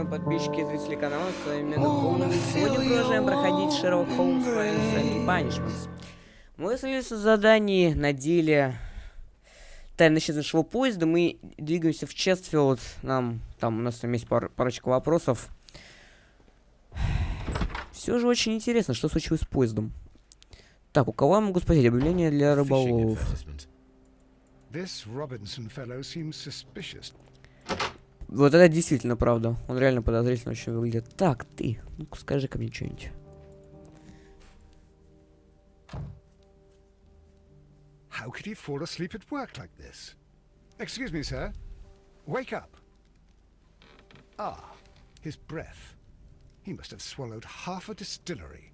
уважаемые подписчики и зрители канала, с вами Holmes. Сегодня продолжаем проходить Sherlock Holmes and Punishments. Мы остановились на задании на деле Тайна исчезнувшего поезда. Мы двигаемся в Честфилд. Там у нас есть парочка вопросов. Все же очень интересно, что случилось с поездом. Так, у кого я могу спросить? Объявление для рыболовов. Вот это действительно правда. Он реально подозрительно очень выглядит. Так, ты, ну-ка скажи-ка мне что-нибудь. How could he fall asleep at work like this? Excuse me, sir. Wake up. Ah, his breath. He must have swallowed half a distillery.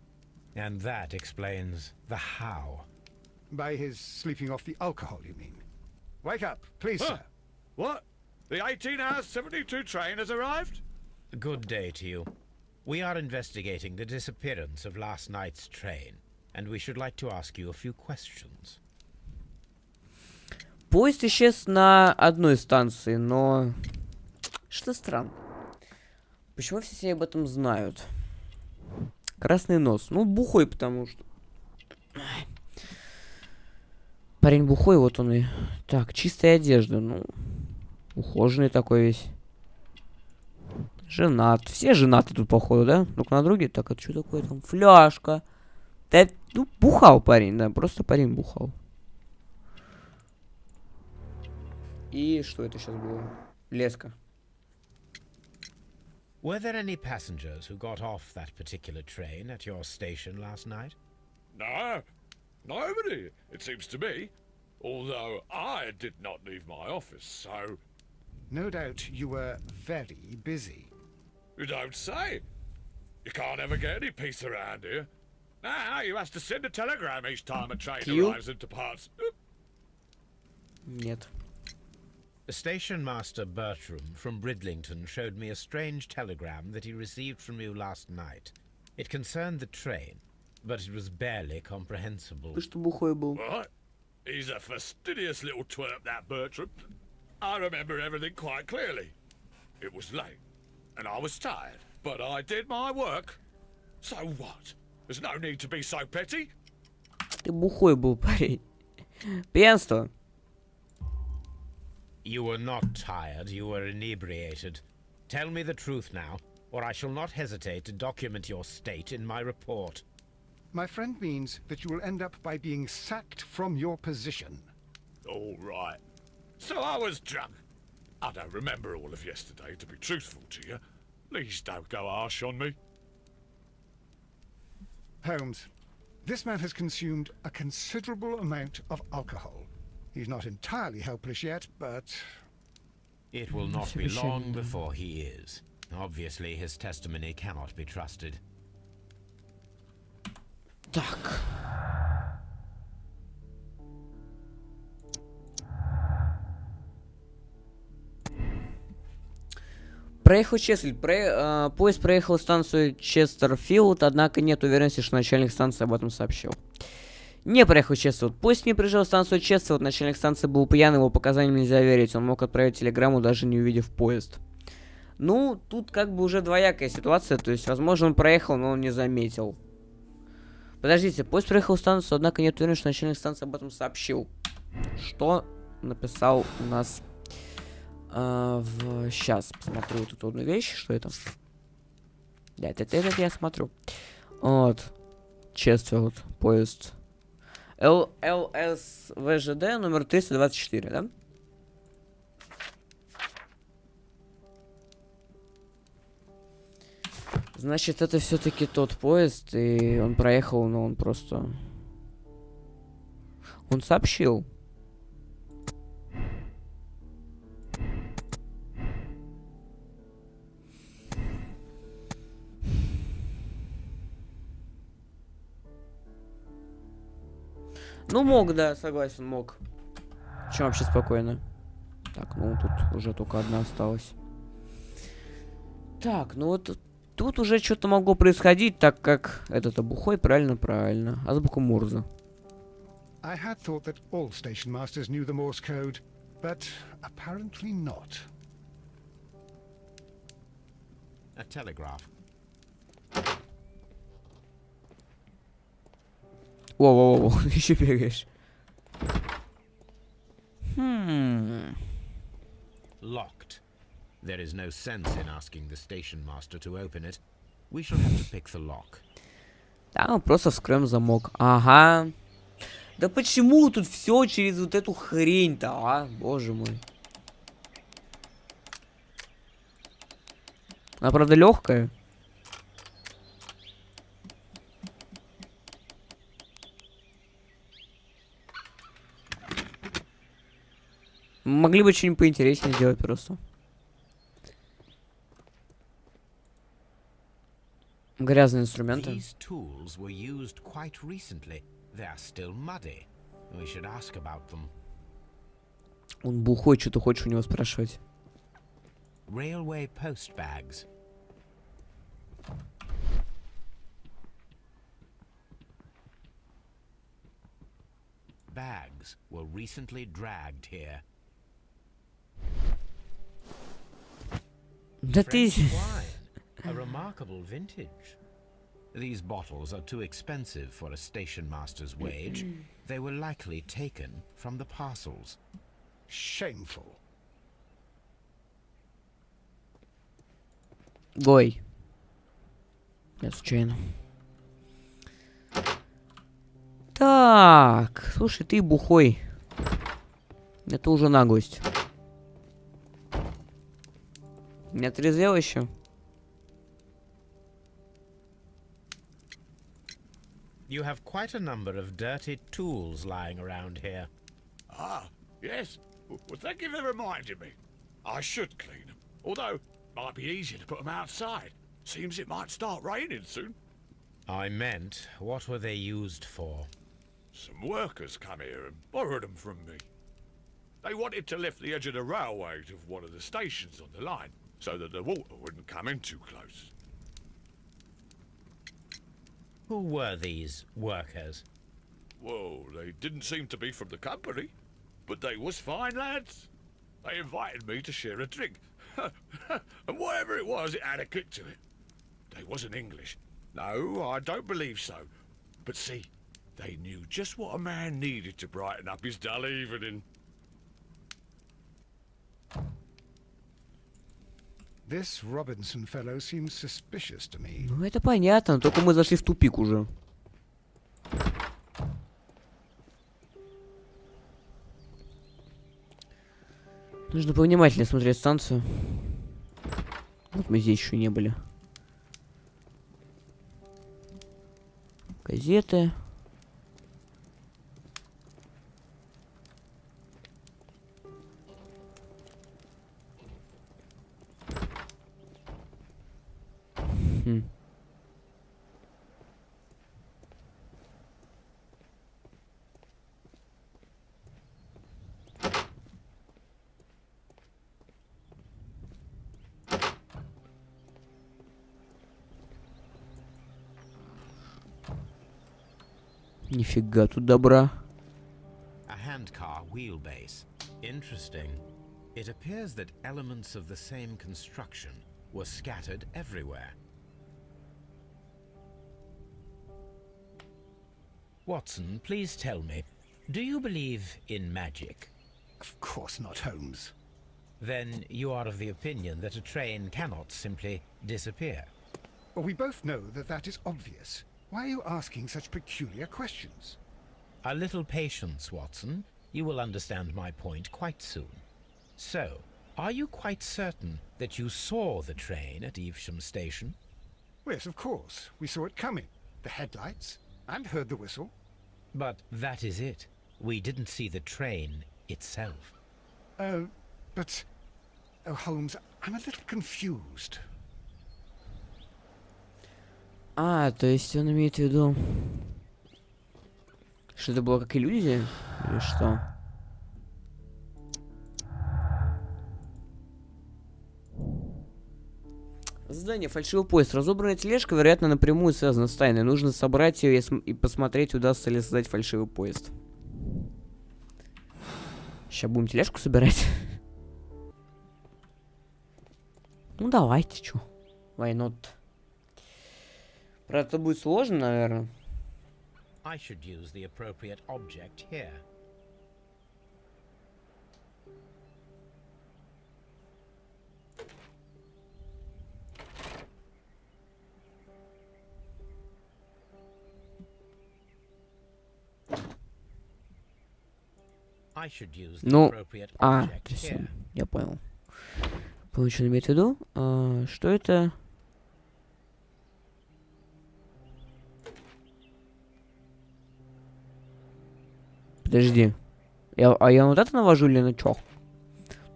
And that explains the how. By his sleeping off the alcohol, you mean? Wake up, please, sir. What? The 18-hour 72 train has arrived? Good day to you. We are investigating the disappearance of last night's train, and we should like to ask you a few questions. Поезд исчез на одной станции, но... Что странно. Почему все об этом знают? Красный нос. Ну, бухой, потому что... Парень бухой, вот он и... Так, чистая одежда, ну... Ухоженный такой весь. Женат. Все женаты тут, походу, да? Друг на друге. Так, это что такое там? Фляжка. Да, ну, бухал парень, да. Просто парень бухал. И что это сейчас было? Леска. Were there any passengers who got off that particular train at your station last night? No, nobody, it seems to me. Although I did not leave my office, so... No doubt you were very busy. You don't say. You can't ever get any peace around here. Now you have to send a telegram each time a train arrives and departs. Нет. Station Master Bertram from Bridlington showed me a strange telegram that he received from you last night. It concerned the train, but it was barely comprehensible. Ты что бухой был? What? He's a fastidious little twerp, that Bertram. I remember everything quite clearly. It was late, and I was tired, but I did my work. So what? There's no need to be so petty. Ты бухой был, парень. Пьянство. You were not tired, you were inebriated. Tell me the truth now, or I shall not hesitate to document your state in my report. My friend means that you will end up by being sacked from your position. All right. So I was drunk. I don't remember all of yesterday, to be truthful to you. Please don't go harsh on me. Holmes, this man has consumed a considerable amount of alcohol. He's not entirely helpless yet, but... It will not be long before he is. Obviously, his testimony cannot be trusted. Так. Проехал Честфилд. Поезд проехал станцию Честерфилд, однако нет уверенности, что начальник станции об этом сообщил. Не проехал Честфилд. Поезд не приезжал в станцию Честфилд. Начальник станции был пьян, его показаниям нельзя верить. Он мог отправить телеграмму, даже не увидев поезд. Ну, тут как бы уже двоякая ситуация. То есть, возможно, он проехал, но он не заметил. Подождите, поезд проехал в станцию, однако нет уверенности, что начальник станции об этом сообщил. Что написал у нас... Сейчас посмотрю вот эту одну вещь. Что это? Да, это я смотрю. Вот. Честфилд, поезд. ЛСВЖД номер 324, да? Значит, это все-таки тот поезд, и он проехал, но он просто... Он сообщил. Ну, мог, да, согласен, мог. Чем вообще спокойно? Так, ну, тут уже только одна осталась. Так, ну вот тут уже что-то могло происходить, так как этот бухой, правильно. Азбука Морзе. I had thought that all station masters knew the Morse code, but apparently not. A telegraph. Воу-воу-воу, еще бегаешь. Locked. There is no sense in asking the station master to open it. We shall have to pick the lock. Да, мы просто вскроем замок. Ага. Да почему тут все через вот эту хрень-то, а? Боже мой. Она, правда, легкая. Могли бы что-нибудь поинтереснее сделать просто. Грязные инструменты. These tools were used quite recently. They are still muddy. We should ask about them. Он бухой, что ты хочешь у него спрашивать? Railway post bags. Bags were recently dragged here. Да ты... French wine, a remarkable vintage. These bottles are too expensive for a station master's wage. They were likely taken from the parcels. Shameful. Ой. Я случайно. Так, слушай, ты бухой. Это уже наглость. Не отрезвел еще? You have quite a number of dirty tools lying around here. Ah, yes. Well, thank you for reminding me. I should clean them. Although, might be easier to put them outside. Seems it might start raining soon. I meant, what were they used for? Some workers come here and borrowed them from me. They wanted to lift the edge of the railway to one of the stations on the line, so that the water wouldn't come in too close. Who were these workers? Well, they didn't seem to be from the company, but they was fine lads. They invited me to share a drink. And whatever it was, it had a kick to it. They wasn't English. No, I don't believe so. But see, they knew just what a man needed to brighten up his dull evening. This Robinson fellow seems suspicious to me. Ну это понятно, только мы зашли в тупик уже. Нужно повнимательнее смотреть станцию. Вот мы здесь еще не были. Газеты. Хм. Нифига тут добра. A handcar wheelbase. Interesting. It appears that elements of the same construction were scattered everywhere. Watson, please tell me, do you believe in magic? Of course not, Holmes. Then you are of the opinion that a train cannot simply disappear. Well, we both know that that is obvious. Why are you asking such peculiar questions? A little patience, Watson. You will understand my point quite soon. So, are you quite certain that you saw the train at Evesham Station? Yes, of course. We saw it coming. The headlights, and heard the whistle. But that is it. We didn't see the train itself. But... Oh, Holmes, I'm a little confused. А, то есть он имеет в виду, что это было как иллюзия? Или что? Задание «Фальшивый поезд». Разобранная тележка, вероятно, напрямую связана с тайной. Нужно собрать ее и посмотреть, удастся ли создать фальшивый поезд. Сейчас будем тележку собирать. Ну давайте, чё. Why not? Правда, это будет сложно, наверное. I should use the appropriate object here. I should use the Ну, appropriate то object есть, here. я понял. Понял, что он имеет в виду. Что это? Подожди. Я вот это навожу или на чё?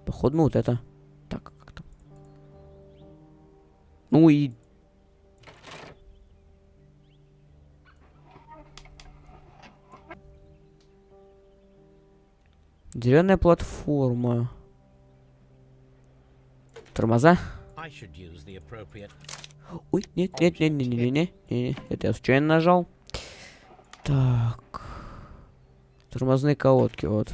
Походу, ну вот это. Так, как-то. Ну и... Деревянная платформа. Тормоза. I should use the appropriate. Ой, нет, это я случайно нажал. Так. Тормозные колодки, вот.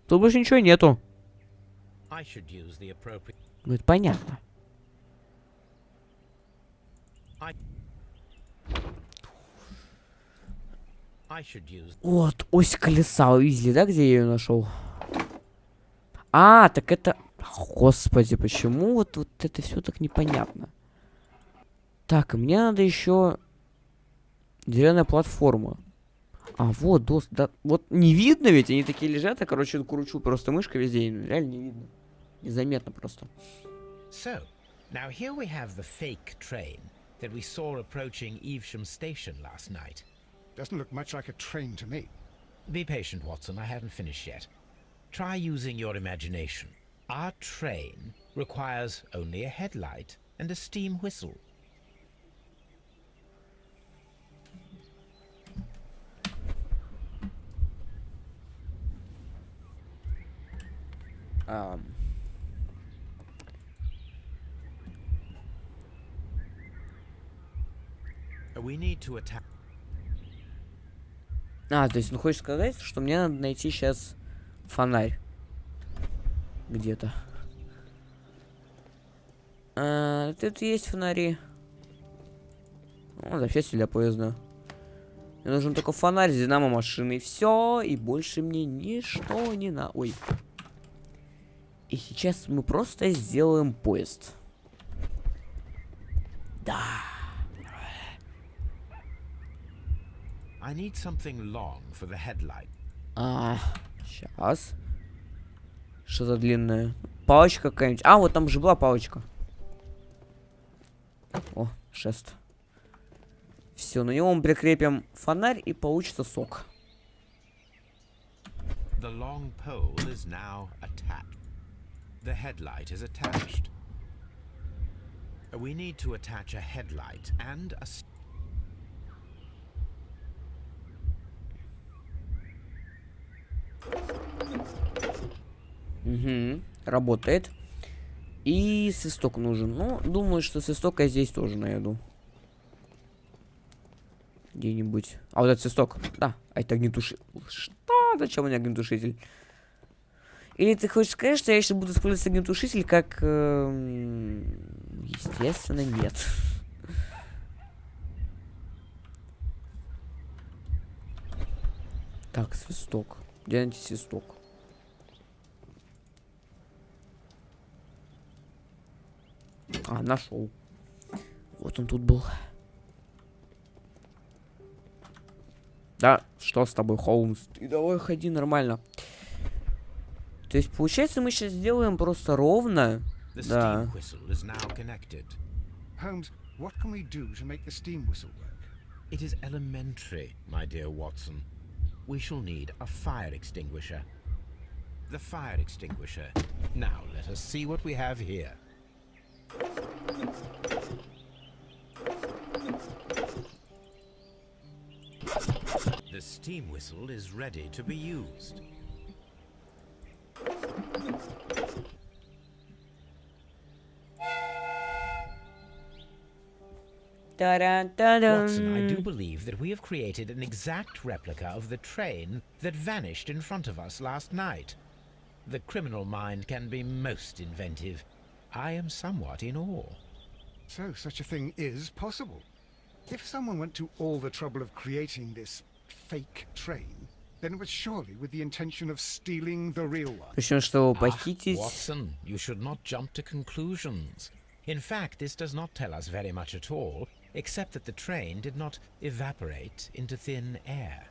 Тут больше ничего нету. I should use the appropriate. Ну, это понятно. I should use. Вот, ось колеса, увидели, да, где я ее нашел? А, так это... Господи, почему вот это все так непонятно? Так, и мне надо еще деревянная платформа. А, вот, да, вот не видно ведь, они такие лежат, я, короче, кручу просто мышкой везде, и реально не видно. Незаметно просто. So, now here we have the fake train that we saw approaching Evesham station last night. Doesn't look much like a train to me. Be patient, Watson, I haven't finished yet. Try using your imagination. Our train requires only a headlight and a steam whistle. We need to attack. То есть, ну, хочешь сказать, что мне надо найти сейчас фонарь. Где-то. Тут есть фонари. Ну, запчасти для поезда. Мне нужен только фонарь с динамо машины. И все, и больше мне ничто не на... Ой. И сейчас мы просто сделаем поезд. Да. I need something long for the headlight. Сейчас. Что за длинная? Палочка какая-нибудь. А, вот там же была палочка. О, шест. Все, на него мы прикрепим фонарь и получится сок. The long pole is now attached. The headlight is attached. We need to attach a headlight and a... Угу, работает. И свисток нужен. Ну, думаю, что свисток я здесь тоже найду. Где-нибудь. А вот этот свисток. Да, а это огнетушитель. Что? Зачем мне огнетушитель? Или ты хочешь сказать, что я еще буду использовать огнетушитель как... Естественно, нет. Так, свисток. Где найти свисток? Нашел. Вот он тут был. Да, что с тобой, Холмс? Ты давай ходи нормально. То есть, получается, мы сейчас сделаем просто ровно. Да. Holmes, what can we do to make the steam whistle work? It is elementary, my dear Watson. We shall need a fire extinguisher. The fire extinguisher. Now let us see what we have here. The steam whistle is ready to be used. Watson, I do believe that we have created an exact replica of the train that vanished in front of us last night. The criminal mind can be most inventive. I am somewhat in awe. So such a thing is possible. If someone went to all the trouble of creating this fake train, then it was surely with the intention of stealing the real one. Причем, чтобы похитить... Watson, you should not jump to conclusions. In fact, this does not tell us very much at all, except that the train did not evaporate into thin air.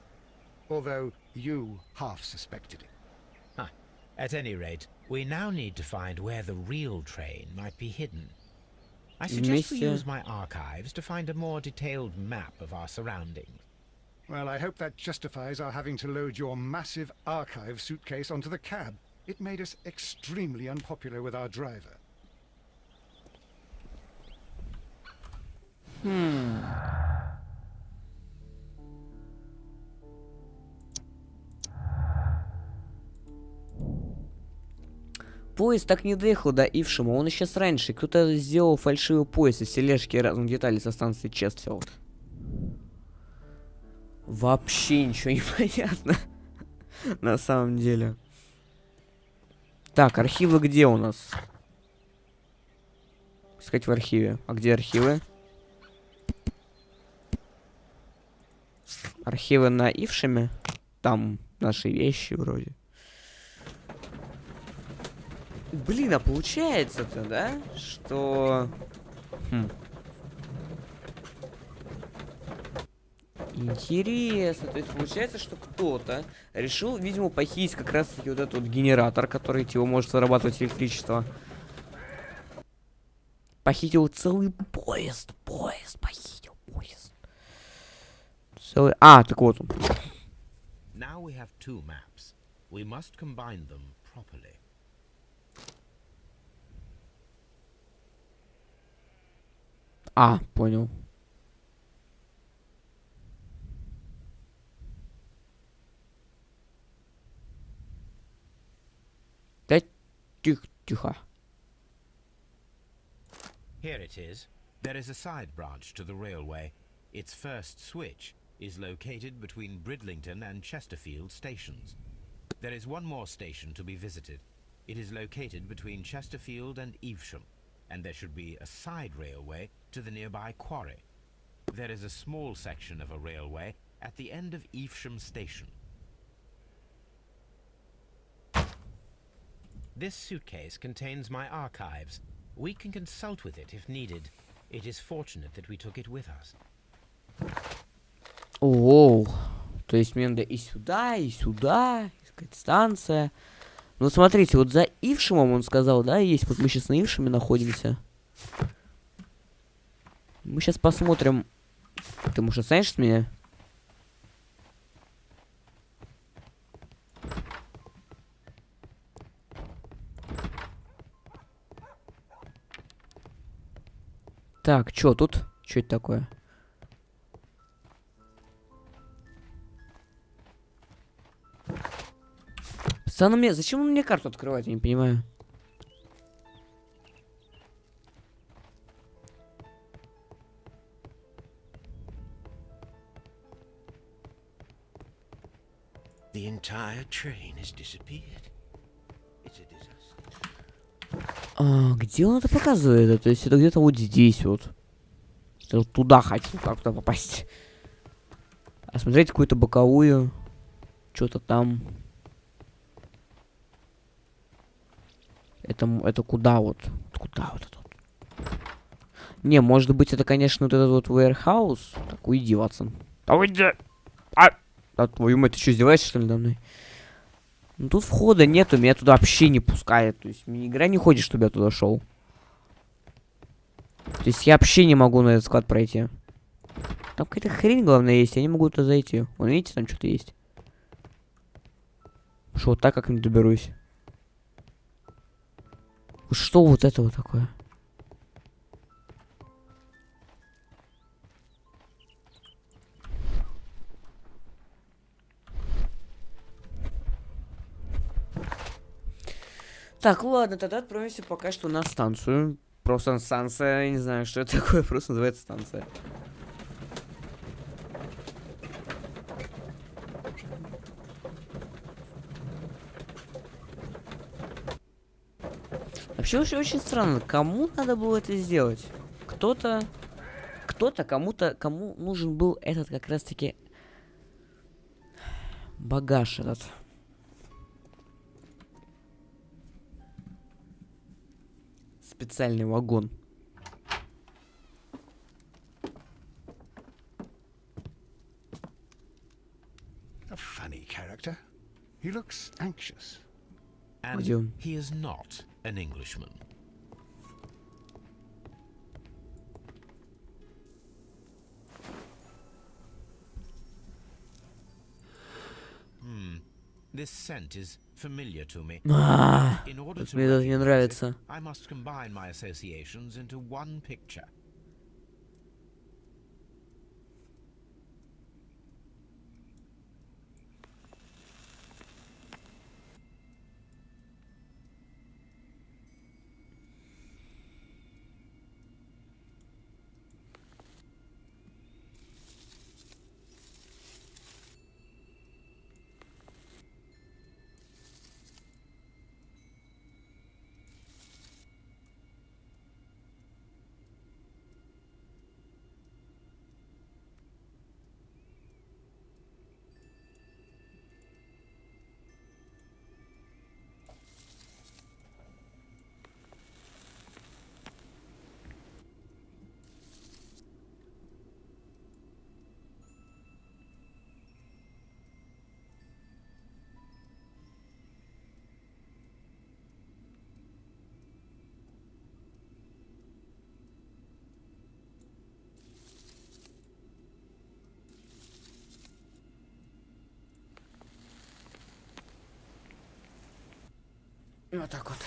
Although you half suspected it. At any rate, we now need to find where the real train might be hidden. I suggest we use my archives to find a more detailed map of our surroundings. Well, I hope that justifies our having to load your massive archive suitcase onto the cab. It made us extremely unpopular with our driver. Поезд так не доехал до Ившема, он исчез раньше. Кто-то сделал фальшивый поезд из тележки и разных деталей со станции Честфилд. Вообще ничего не понятно. На самом деле. Так, архивы где у нас? Искать в архиве. А где архивы? Архивы на Ившеме? Там наши вещи вроде. Блин, а получается-то, да? Что... Интересно. То есть получается, что кто-то решил, видимо, похитить как раз-таки вот этот вот генератор, который типа может вырабатывать электричество. Похитил целый поезд. Похитил поезд. Целый... А, так вот он. Now we have two maps. We must combine them properly. А, понял. Да тихо. Here it is. There is a side branch to the railway. Its first switch is located between Bridlington and Chesterfield stations. There is one more station to be visited. It is located between Chesterfield and Evesham, and there should be a side railway to the nearby quarry. There is a small section of a railway at the end of Evesham station. This suitcase contains my archives. We can consult with it if needed. It is fortunate that we took it with us. Оу. То есть мне надо и сюда, искать станция. Ну смотрите, вот за Ившемом он сказал, да, есть. Вот мы сейчас на Ившеме находимся. Мы сейчас посмотрим. Ты, может, останешься с меня? Так, чё тут? Чё это такое? Пацаны, мне... Зачем он мне карту открывает? Я не понимаю. The entire train has disappeared. It's a disaster. А, где он это показывает? То есть это где-то вот здесь вот. Я вот туда хочу, как туда попасть. А смотреть какую-то боковую. Что-то там. Это куда вот? Куда вот это вот? Не, может быть это, конечно, вот этот вот warehouse. Так, уйди, Ватсон. А уйди! А твою мать, ты что, издеваешься, что ли, надо мной? Ну тут входа нету, меня туда вообще не пускает. То есть мне игра не хочет, чтобы я туда шел. То есть я вообще не могу на этот склад пройти. Там какая-то хрень, главное, есть. Я не могу туда зайти. Вон, видите, там что-то есть. Что, вот так как не доберусь? Что вот это вот такое? Так, ладно, тогда отправимся пока что на станцию. Просто станция, я не знаю, что это такое, просто называется станция. Вообще очень странно, кому надо было это сделать? Кто-то кому-то, кому нужен был этот как раз-таки багаж этот. Специальный вагон. A funny character. He looks anxious. And Где он? he is not an Englishman. This scent is familiar to me. In order to Мне это не recognize нравится. it, I must combine my associations into one picture. Вот так вот.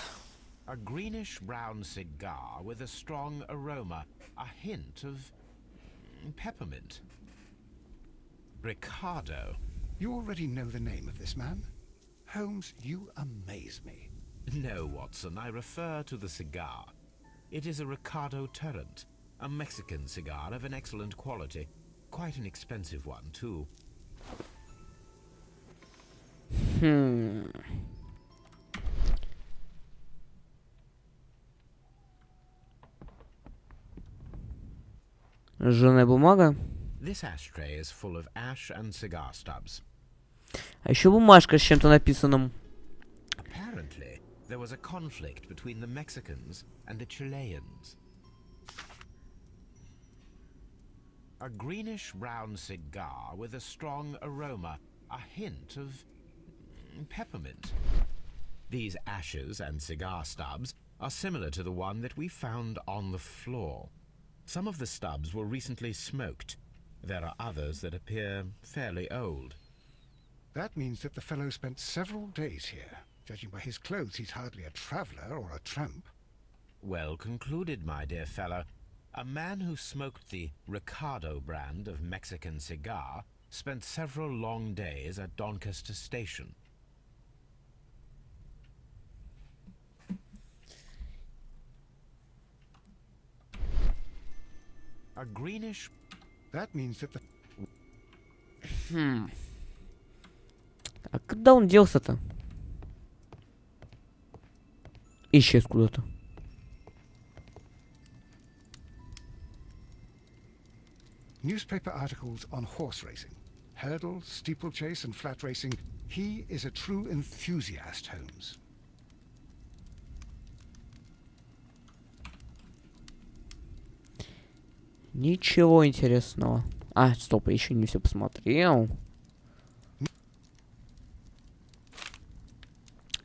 A greenish-brown cigar with a strong aroma, a hint of peppermint. Ricardo. You already know the name of this man? Holmes, you amaze me. No, Watson, I refer to the cigar. It is a Ricardo Tarrant, a Mexican cigar of an excellent quality. Quite an expensive one, too. Жженая бумага. This ashtray is full of ash and cigar stubs. А еще бумажка с чем-то написанным. Apparently, there was a conflict between the Mexicans and the Chileans. A greenish-brown cigar with a strong aroma, a hint of peppermint. These ashes and cigar stubs are similar to the one that we found on the floor. Some of the stubs were recently smoked. There are others that appear fairly old. That means that the fellow spent several days here. Judging by his clothes, he's hardly a traveller or a tramp. Well concluded, my dear fellow. A man who smoked the Ricardo brand of Mexican cigar spent several long days at Doncaster Station. A greenish... That means that the... А куда он делся-то? Исчез куда-то. Newspaper articles on horse racing. Hurdle, steeplechase and flat racing. He is a true enthusiast, Holmes. Ничего интересного. А, стоп, я еще не все посмотрел.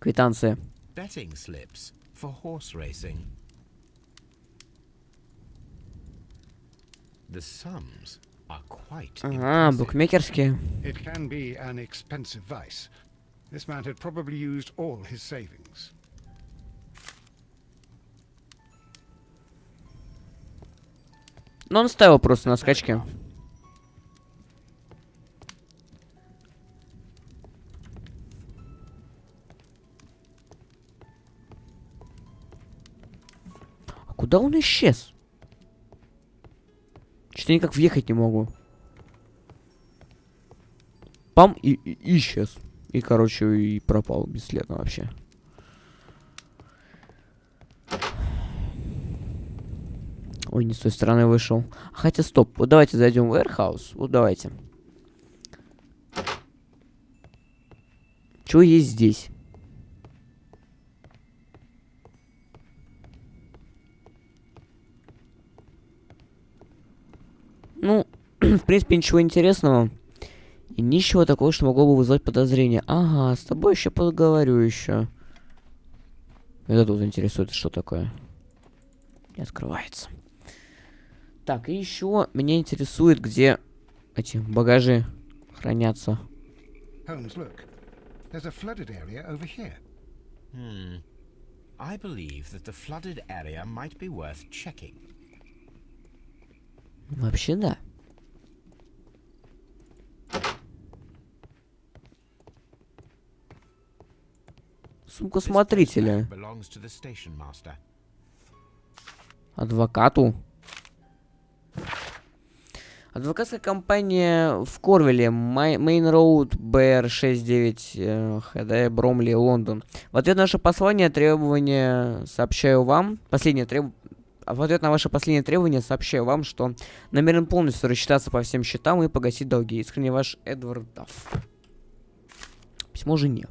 Квитанция. Betting slips for horse racing. The sums are quite Ага, impressive. букмекерские. It can be an expensive vice. This man had probably used all his savings. Но он ставил просто на скачки. А Куда он исчез? Что-то никак въехать не могу. Пам, и исчез. И, короче, и пропал бесследно вообще. Ой, не с той стороны вышел. Хотя, стоп. Вот давайте зайдем в warehouse. Вот давайте. Что есть здесь? Ну, в принципе, ничего интересного. И ничего такого, что могло бы вызвать подозрения. Ага, с тобой еще поговорю еще. Это тут интересует, что такое. Не открывается. Так, и еще меня интересует, где эти багажи хранятся. Holmes, look. There's a flooded area over here. I believe that the flooded area might be worth checking. Вообще да. Сумка This смотрителя. postbag belongs to the station master. Адвокату. Адвокатская компания в Корвилле, Main Road, BR69, ХД, Бромли, Лондон. В ответ на ваше послание, требование, сообщаю вам... В ответ на ваше последнее требование сообщаю вам, что намерен полностью рассчитаться по всем счетам и погасить долги. Искренне ваш Эдвард Дафф. Письмо жене.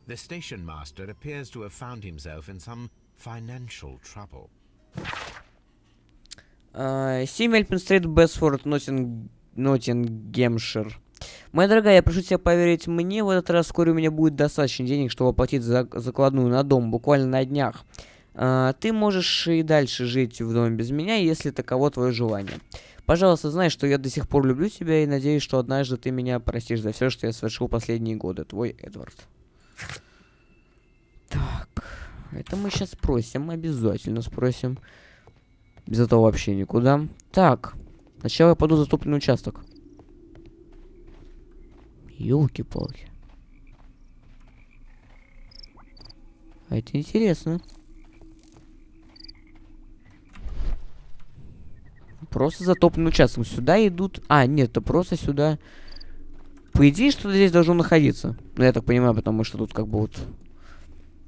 The station master appears to have found himself in some financial trouble. 7 Эльпин-стрит, Бесфорд, Ноттингемшир. Моя дорогая, я прошу тебя поверить мне, в этот раз вскоре у меня будет достаточно денег, чтобы оплатить закладную на дом, буквально на днях. Ты можешь и дальше жить в доме без меня, если таково твое желание. Пожалуйста, знай, что я до сих пор люблю тебя и надеюсь, что однажды ты меня простишь за все, что я совершил последние годы. Твой Эдвард. Так, это мы сейчас спросим, обязательно спросим. Без этого вообще никуда. Так, сначала я пойду в затопленный участок. Ёлки-палки. А это интересно. Просто затопленный участок. Сюда идут... А, нет, это просто сюда... По идее, что-то здесь должно находиться. Ну, я так понимаю, потому что тут как бы вот...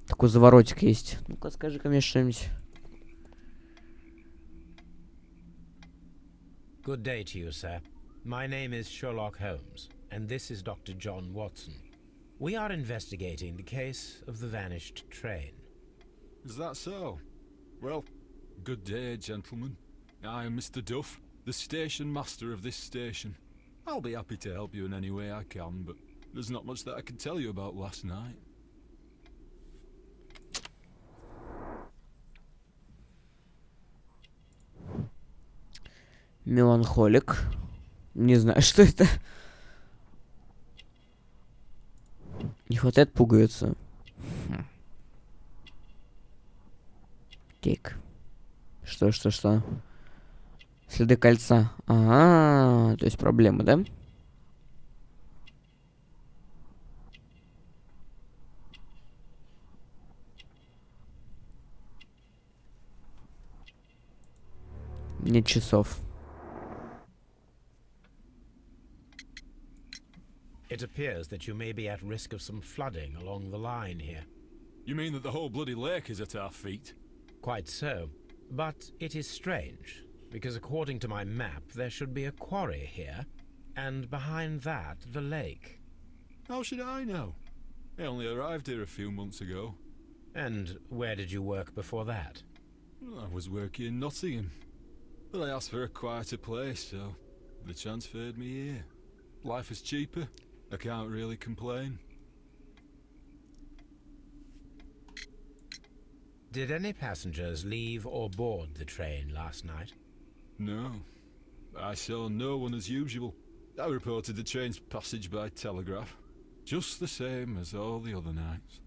Такой заворотик есть. Ну-ка, скажи-ка мне что-нибудь. Good day to you, sir. My name is Sherlock Holmes, and this is Dr. John Watson. We are investigating the case of the vanished train. Is that so? Well, good day, gentlemen. I am Mr. Duff, the station master of this station. I'll be happy to help you in any way I can, but there's not much that I can tell you about last night. Меланхолик. Не знаю, что это. Не хватает пуговицы. Так. Что? Следы кольца. Ага, то есть проблема, да? Нет часов. It appears that you may be at risk of some flooding along the line here. You mean that the whole bloody lake is at our feet? Quite so. But it is strange, because according to my map, there should be a quarry here, and behind that, the lake. How should I know? I only arrived here a few months ago. And where did you work before that? I was working in Nottingham, but I asked for a quieter place, so they transferred me here. Life is cheaper. I can't really complain. Did any passengers leave or board the train last night? No. I saw no one as usual. I reported the train's passage by telegraph. Just the same as all the other nights.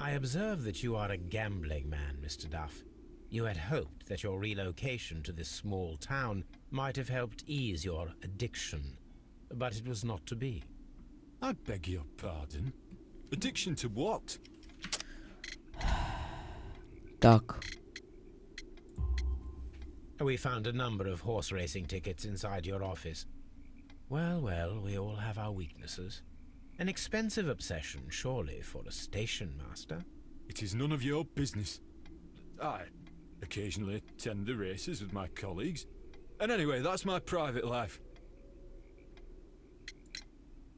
I observe that you are a gambling man, Mr. Duff. You had hoped that your relocation to this small town might have helped ease your addiction, but it was not to be. I beg your pardon. Addiction to what? Так. We found a number of horse racing tickets inside your office. Well, well, we all have our weaknesses. An expensive obsession, surely, for a station master. It is none of your business. I occasionally attend the races with my colleagues. And anyway, that's my private life.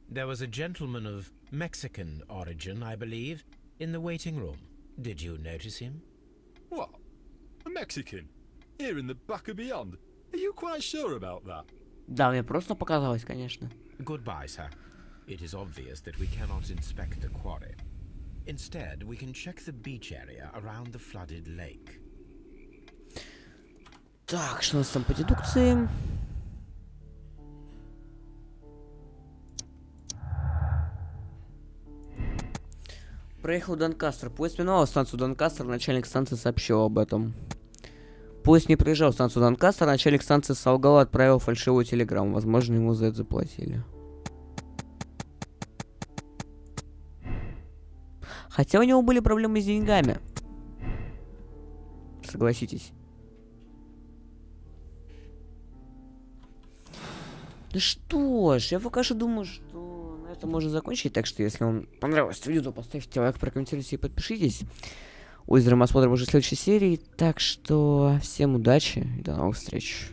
There was a gentleman of Mexican origin, I believe, in the waiting room. Did you notice him? What? A Mexican? Here in the back of beyond? Are you quite sure about that? Да, мне просто показалось, конечно. Goodbye, sir. It is obvious that we cannot inspect the quarry. Instead, we can check the beach area around the flooded lake. Так, что у нас там по дедукции? Проехал Донкастер. Поезд миновал станцию Донкастер, начальник станции сообщил об этом. Поезд не проезжал станцию Донкастер, начальник станции солгал и отправил фальшивую телеграмму. Возможно, ему за это заплатили. Хотя у него были проблемы с деньгами. Согласитесь. Ну что ж, я пока что думаю, что на этом можно закончить. Так что, если вам понравилось это видео, поставьте лайк, прокомментируйте и подпишитесь. Озеро мы смотрим уже в следующей серии. Так что всем удачи и до новых встреч.